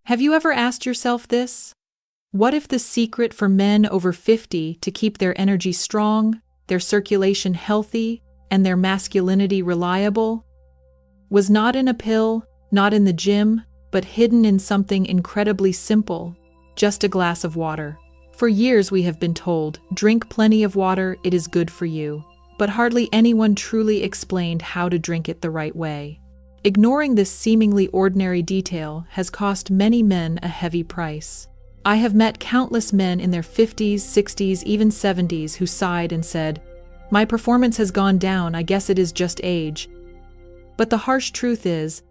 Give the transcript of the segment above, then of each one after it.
Have you ever asked yourself this? What if the secret for men over 50 to keep their energy strong, their circulation healthy, and their masculinity reliable was not in a pill, not in the gym, but hidden in something incredibly simple, just a glass of water? For years we have been told, drink plenty of water, it is good for you, but hardly anyone truly explained how to drink it the right way. Ignoring this seemingly ordinary detail has cost many men a heavy price. I have met countless men in their 50s, 60s, even 70s who sighed and said, "My performance has gone down, I guess it is just age." But the harsh truth is,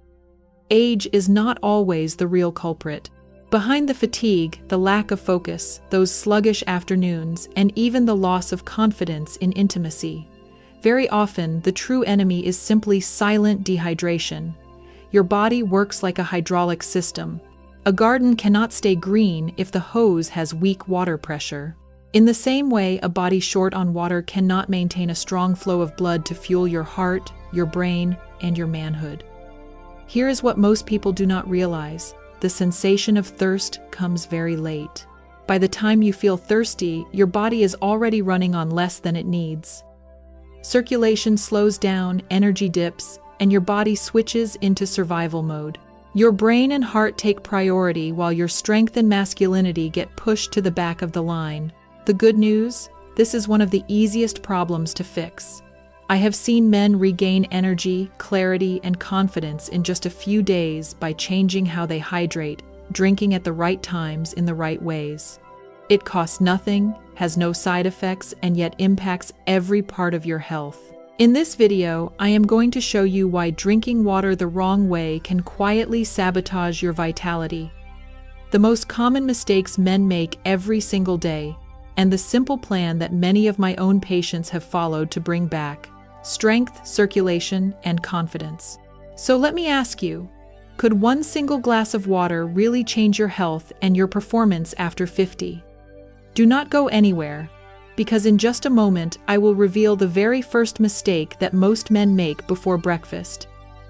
age is not always the real culprit. Behind the fatigue, the lack of focus, those sluggish afternoons, and even the loss of confidence in intimacy, very often the true enemy is simply silent dehydration. Your body works like a hydraulic system. A garden cannot stay green if the hose has weak water pressure. In the same way, a body short on water cannot maintain a strong flow of blood to fuel your heart, your brain, and your manhood. Here is what most people do not realize. The sensation of thirst comes very late. By the time you feel thirsty, your body is already running on less than it needs. Circulation slows down, energy dips, and your body switches into survival mode. Your brain and heart take priority while your strength and masculinity get pushed to the back of the line. The good news? This is one of the easiest problems to fix. I have seen men regain energy, clarity, and confidence in just a few days by changing how they hydrate, drinking at the right times in the right ways. It costs nothing, has no side effects, and yet impacts every part of your health. In this video, I am going to show you why drinking water the wrong way can quietly sabotage your vitality. The most common mistakes men make every single day, and the simple plan that many of my own patients have followed to bring back strength, circulation, and confidence. So let me ask you, could one single glass of water really change your health and your performance after 50? Do not go anywhere, because in just a moment I will reveal the very first mistake that most men make before breakfast.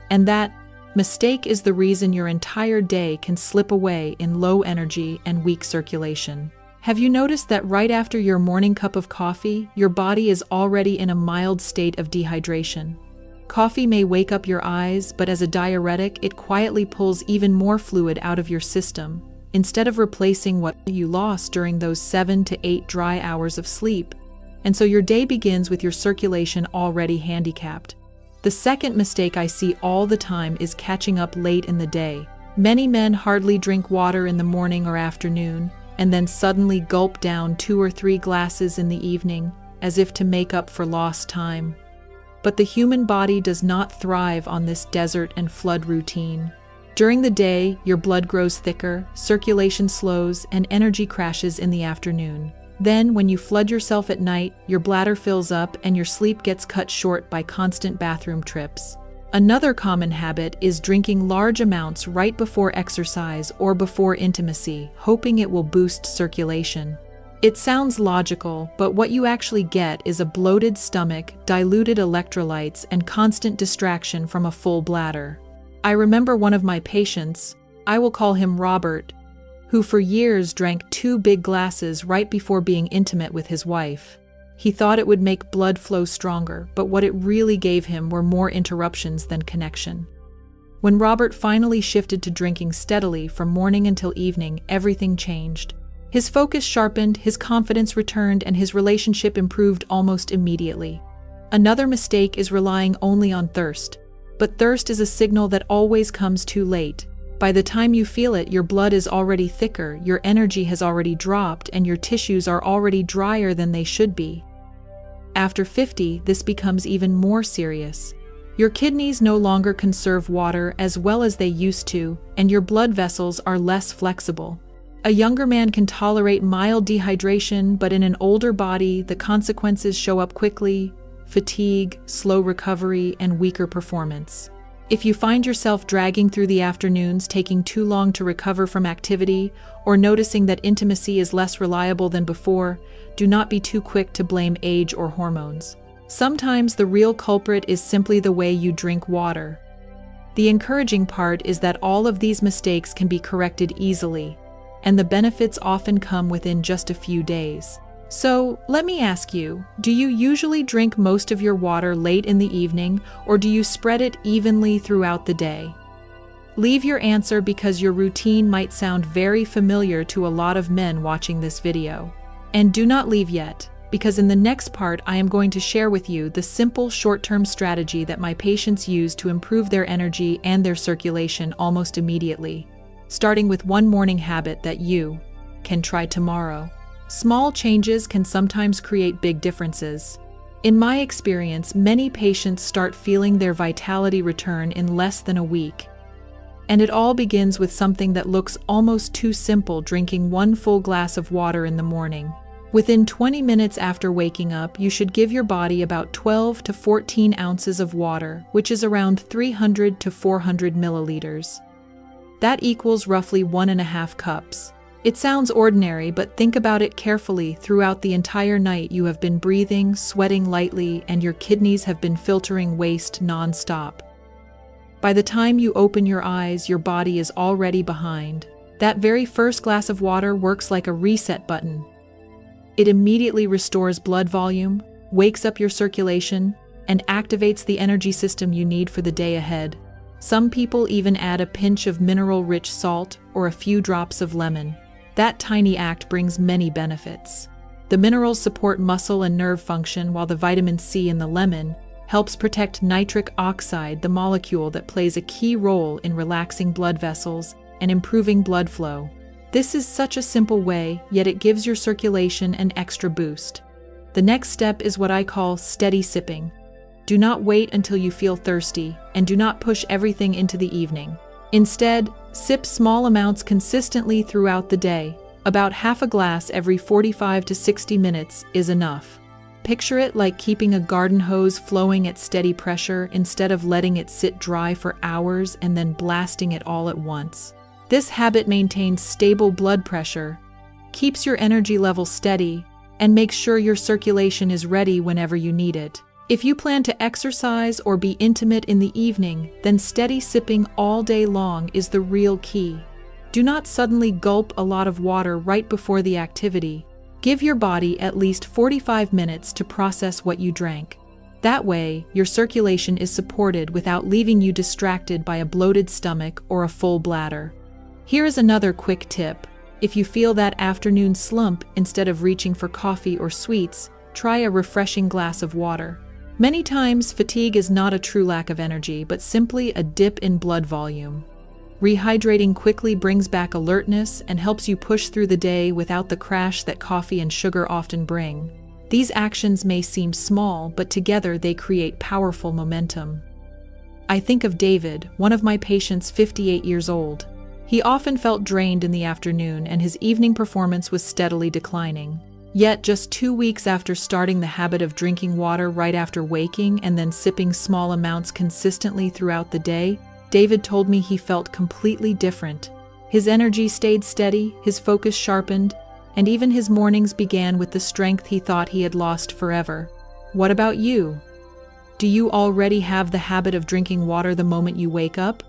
And that mistake is the reason your entire day can slip away in low energy and weak circulation. Have you noticed that right after your morning cup of coffee, your body is already in a mild state of dehydration? Coffee may wake up your eyes, but as a diuretic, it quietly pulls even more fluid out of your system, instead of replacing what you lost during those 7 to 8 dry hours of sleep. And so your day begins with your circulation already handicapped. The second mistake I see all the time is catching up late in the day. Many men hardly drink water in the morning or afternoon, and then suddenly gulp down 2 or 3 glasses in the evening, as if to make up for lost time. But the human body does not thrive on this desert and flood routine. During the day, your blood grows thicker, circulation slows, and energy crashes in the afternoon. Then, when you flood yourself at night, your bladder fills up and your sleep gets cut short by constant bathroom trips. Another common habit is drinking large amounts right before exercise or before intimacy, hoping it will boost circulation. It sounds logical, but what you actually get is a bloated stomach, diluted electrolytes, and constant distraction from a full bladder. I remember one of my patients, I will call him Robert, who for years drank 2 big glasses right before being intimate with his wife. He thought it would make blood flow stronger, but what it really gave him were more interruptions than connection. When Robert finally shifted to drinking steadily from morning until evening, everything changed. His focus sharpened, his confidence returned, and his relationship improved almost immediately. Another mistake is relying only on thirst. But thirst is a signal that always comes too late. By the time you feel it, your blood is already thicker, your energy has already dropped, and your tissues are already drier than they should be. After 50, this becomes even more serious. Your kidneys no longer conserve water as well as they used to, and your blood vessels are less flexible. A younger man can tolerate mild dehydration, but in an older body, the consequences show up quickly: fatigue, slow recovery, and weaker performance. If you find yourself dragging through the afternoons, taking too long to recover from activity, or noticing that intimacy is less reliable than before, do not be too quick to blame age or hormones. Sometimes the real culprit is simply the way you drink water. The encouraging part is that all of these mistakes can be corrected easily, and the benefits often come within just a few days. So, let me ask you, do you usually drink most of your water late in the evening, or do you spread it evenly throughout the day? Leave your answer because your routine might sound very familiar to a lot of men watching this video. And do not leave yet, because in the next part I am going to share with you the simple short-term strategy that my patients use to improve their energy and their circulation almost immediately, starting with one morning habit that you can try tomorrow. Small changes can sometimes create big differences. In my experience, many patients start feeling their vitality return in less than a week. And it all begins with something that looks almost too simple: drinking one full glass of water in the morning. Within 20 minutes after waking up, you should give your body about 12 to 14 ounces of water, which is around 300 to 400 milliliters. That equals roughly 1.5 cups. It sounds ordinary, but think about it carefully. Throughout the entire night, you have been breathing, sweating lightly, and your kidneys have been filtering waste non-stop. By the time you open your eyes, your body is already behind. That very first glass of water works like a reset button. It immediately restores blood volume, wakes up your circulation, and activates the energy system you need for the day ahead. Some people even add a pinch of mineral-rich salt or a few drops of lemon. That tiny act brings many benefits. The minerals support muscle and nerve function, while the vitamin C in the lemon helps protect nitric oxide, the molecule that plays a key role in relaxing blood vessels and improving blood flow. This is such a simple way, yet it gives your circulation an extra boost. The next step is what I call steady sipping. Do not wait until you feel thirsty, and do not push everything into the evening. Instead, sip small amounts consistently throughout the day. About half a glass every 45 to 60 minutes is enough. Picture it like keeping a garden hose flowing at steady pressure instead of letting it sit dry for hours and then blasting it all at once. This habit maintains stable blood pressure, keeps your energy level steady, and makes sure your circulation is ready whenever you need it. If you plan to exercise or be intimate in the evening, then steady sipping all day long is the real key. Do not suddenly gulp a lot of water right before the activity. Give your body at least 45 minutes to process what you drank. That way, your circulation is supported without leaving you distracted by a bloated stomach or a full bladder. Here is another quick tip. If you feel that afternoon slump, instead of reaching for coffee or sweets, try a refreshing glass of water. Many times, fatigue is not a true lack of energy, but simply a dip in blood volume. Rehydrating quickly brings back alertness and helps you push through the day without the crash that coffee and sugar often bring. These actions may seem small, but together they create powerful momentum. I think of David, one of my patients, 58 years old. He often felt drained in the afternoon, and his evening performance was steadily declining. Yet, just 2 weeks after starting the habit of drinking water right after waking and then sipping small amounts consistently throughout the day, David told me he felt completely different. His energy stayed steady, his focus sharpened, and even his mornings began with the strength he thought he had lost forever. What about you? Do you already have the habit of drinking water the moment you wake up?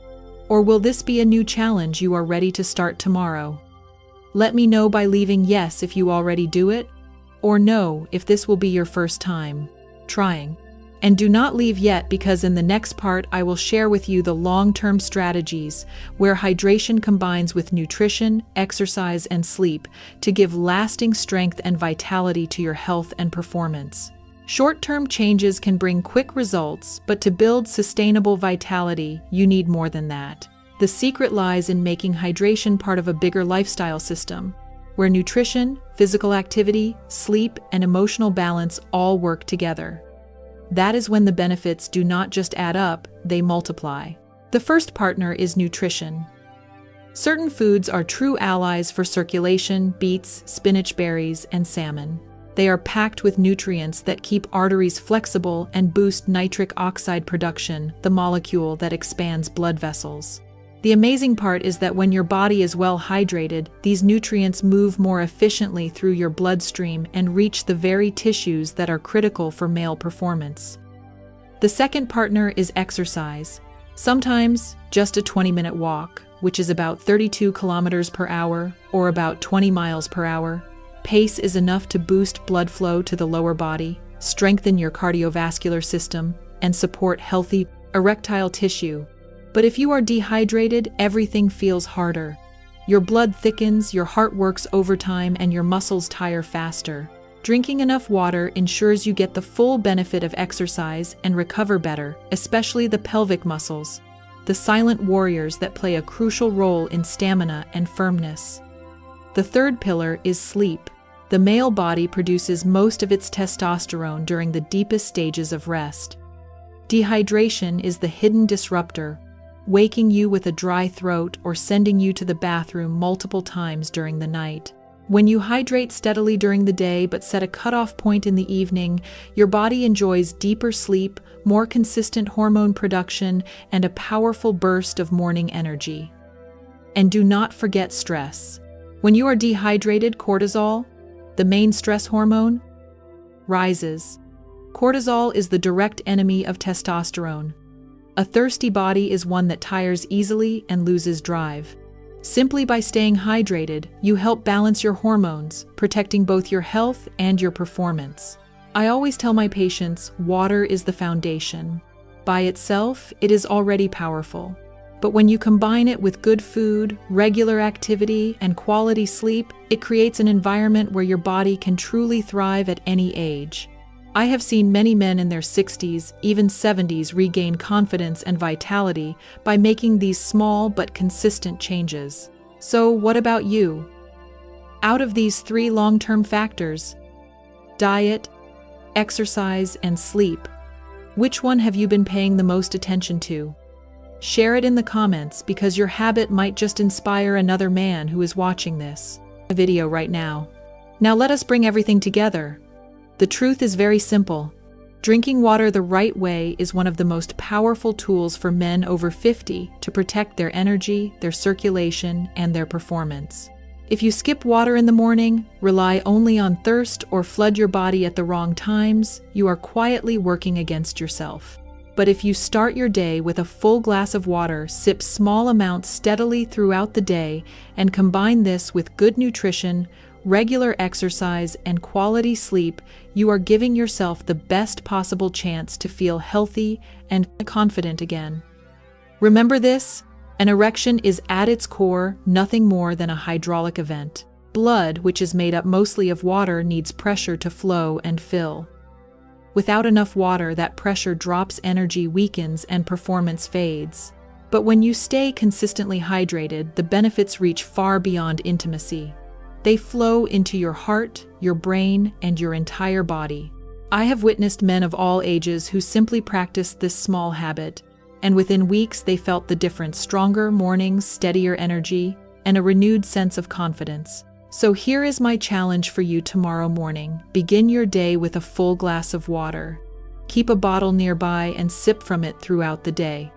Or will this be a new challenge you are ready to start tomorrow? Let me know by leaving yes if you already do it, or no if this will be your first time trying. And do not leave yet, because in the next part I will share with you the long-term strategies where hydration combines with nutrition, exercise, and sleep to give lasting strength and vitality to your health and performance. Short-term changes can bring quick results, but to build sustainable vitality, you need more than that. The secret lies in making hydration part of a bigger lifestyle system, where nutrition, physical activity, sleep, and emotional balance all work together. That is when the benefits do not just add up, they multiply. The first partner is nutrition. Certain foods are true allies for circulation: beets, spinach, berries, and salmon. They are packed with nutrients that keep arteries flexible and boost nitric oxide production, the molecule that expands blood vessels. The amazing part is that when your body is well hydrated, these nutrients move more efficiently through your bloodstream and reach the very tissues that are critical for male performance. The second partner is exercise. Sometimes, just a 20-minute walk, which is about 32 kilometers per hour or about 20 miles per hour, pace is enough to boost blood flow to the lower body, strengthen your cardiovascular system, and support healthy erectile tissue. But if you are dehydrated, everything feels harder. Your blood thickens, your heart works overtime, and your muscles tire faster. Drinking enough water ensures you get the full benefit of exercise and recover better, especially the pelvic muscles, the silent warriors that play a crucial role in stamina and firmness. The third pillar is sleep. The male body produces most of its testosterone during the deepest stages of rest. Dehydration is the hidden disruptor, waking you with a dry throat or sending you to the bathroom multiple times during the night. When you hydrate steadily during the day but set a cutoff point in the evening, your body enjoys deeper sleep, more consistent hormone production, and a powerful burst of morning energy. And do not forget stress. When you are dehydrated, cortisol, the main stress hormone, rises. Cortisol is the direct enemy of testosterone. A thirsty body is one that tires easily and loses drive. Simply by staying hydrated, you help balance your hormones, protecting both your health and your performance. I always tell my patients, water is the foundation. By itself, it is already powerful. But when you combine it with good food, regular activity, and quality sleep, it creates an environment where your body can truly thrive at any age. I have seen many men in their 60s, even 70s, regain confidence and vitality by making these small but consistent changes. So, what about you? Out of these 3 long-term factors, diet, exercise, and sleep, which one have you been paying the most attention to? Share it in the comments because your habit might just inspire another man who is watching this video right now. Now let us bring everything together. The truth is very simple. Drinking water the right way is one of the most powerful tools for men over 50 to protect their energy, their circulation, and their performance. If you skip water in the morning, rely only on thirst, or flood your body at the wrong times, you are quietly working against yourself. But if you start your day with a full glass of water, sip small amounts steadily throughout the day, and combine this with good nutrition, regular exercise, and quality sleep, you are giving yourself the best possible chance to feel healthy and confident again. Remember this, an erection is at its core nothing more than a hydraulic event. Blood, which is made up mostly of water, needs pressure to flow and fill. Without enough water, that pressure drops, energy weakens, and performance fades. But when you stay consistently hydrated, the benefits reach far beyond intimacy. They flow into your heart, your brain, and your entire body. I have witnessed men of all ages who simply practiced this small habit, and within weeks they felt the difference: stronger mornings, steadier energy, and a renewed sense of confidence. So here is my challenge for you tomorrow morning. Begin your day with a full glass of water. Keep a bottle nearby and sip from it throughout the day.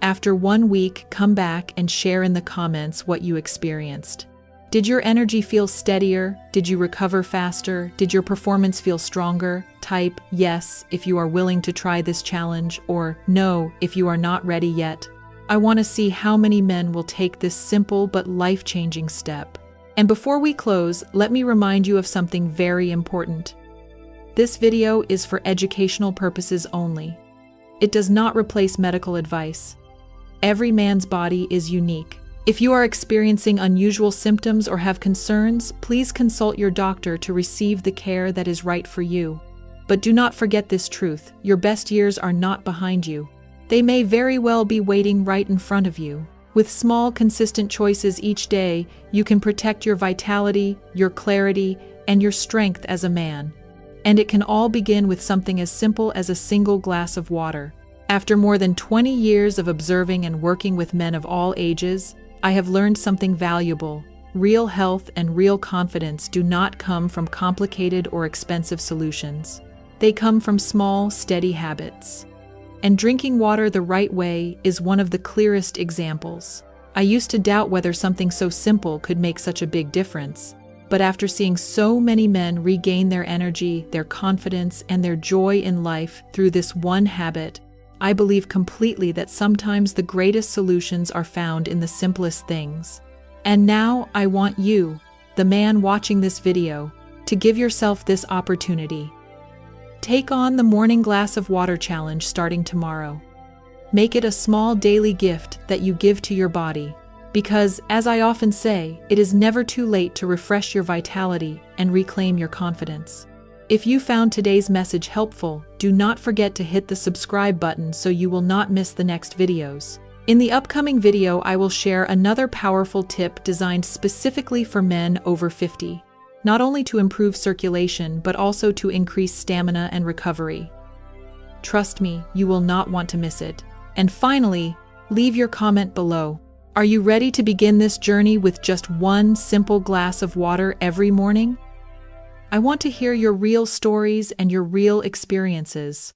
After 1 week, come back and share in the comments what you experienced. Did your energy feel steadier? Did you recover faster? Did your performance feel stronger? Type yes if you are willing to try this challenge, or no if you are not ready yet. I want to see how many men will take this simple but life-changing step. And before we close, let me remind you of something very important. This video is for educational purposes only. It does not replace medical advice. Every man's body is unique. If you are experiencing unusual symptoms or have concerns, please consult your doctor to receive the care that is right for you. But do not forget this truth: your best years are not behind you. They may very well be waiting right in front of you. With small, consistent choices each day, you can protect your vitality, your clarity, and your strength as a man. And it can all begin with something as simple as a single glass of water. After more than 20 years of observing and working with men of all ages, I have learned something valuable. Real health and real confidence do not come from complicated or expensive solutions. They come from small, steady habits. And drinking water the right way is one of the clearest examples. I used to doubt whether something so simple could make such a big difference. But after seeing so many men regain their energy, their confidence, and their joy in life through this one habit, I believe completely that sometimes the greatest solutions are found in the simplest things. And now I want you, the man watching this video, to give yourself this opportunity. Take on the morning glass of water challenge starting tomorrow. Make it a small daily gift that you give to your body, because, as I often say, it is never too late to refresh your vitality and reclaim your confidence. If you found today's message helpful, do not forget to hit the subscribe button so you will not miss the next videos. In the upcoming video, I will share another powerful tip designed specifically for men over 50, not only to improve circulation, but also to increase stamina and recovery. Trust me, you will not want to miss it. And finally, leave your comment below. Are you ready to begin this journey with just one simple glass of water every morning? I want to hear your real stories and your real experiences.